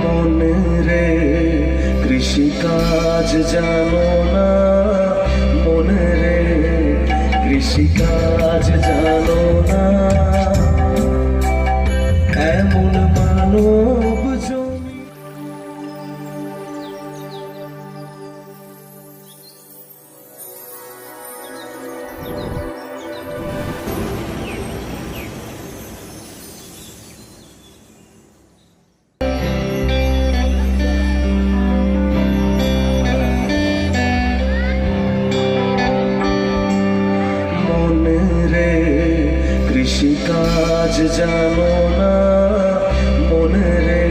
মনে রে কৃষিকাজ জানো না, মনে রে কৃষিকাজ জানো না, এমন মানব জমি। কৃষিকাজ জানো না, মনে রে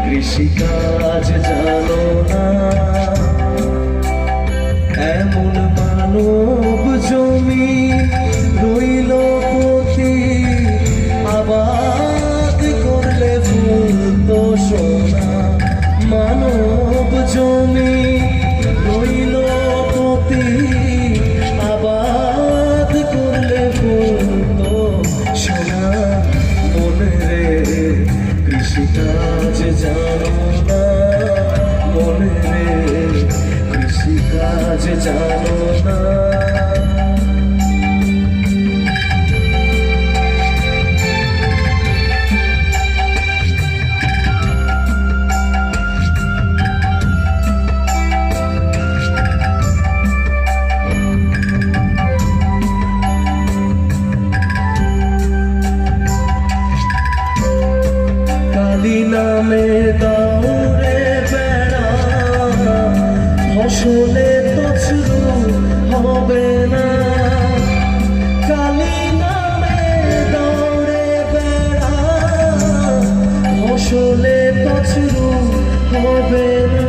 কৃষিকাজ জানো না, এমন মানব জমি রইল পতি, আবাদ করলে ফুল তো সোনা। মানব জমি রইল পতি, আবাদ করলে ফুল সোনা। মনে রে কৃষিকাজ জানো না, মনে রে কৃষিকাজ জানো না। নামে দৌড়ে বেড়া, ফসলে তছরু হবে না। কালী নামে দৌড়ে বেড়া, ফসলে তছরু হবে না।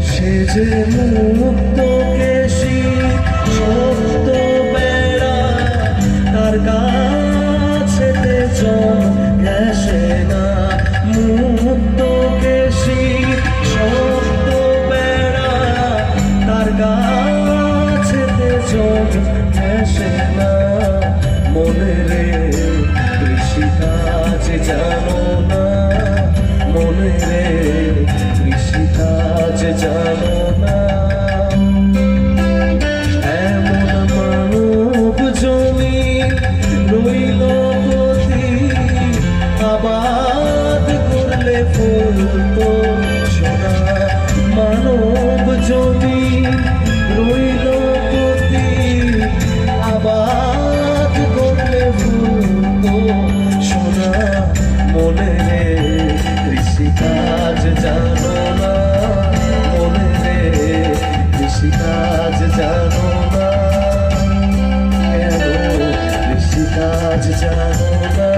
সে যে মুক্ত কেশী সত্য বেড়া, তার কাছেতে জম ঘেঁষে না। মুক্ত কেশী সত্য বেড়া, তার কাছেতে জম ঘেঁষে না। মনে রে কৃষিকাজ জানো না, মনে রে কৃষিকাজ জানো না, এমন মানব জমি রইল পতি, আবাদ করলে ফুল তো সোনা। মানব জমি রইল পতি, আবাদ করলে ফুল তো সোনা। মনে রে কৃষিকাজ জানো না, মনে রে কৃষিকাজ জানো না, কেন কৃষিকাজ জানো না।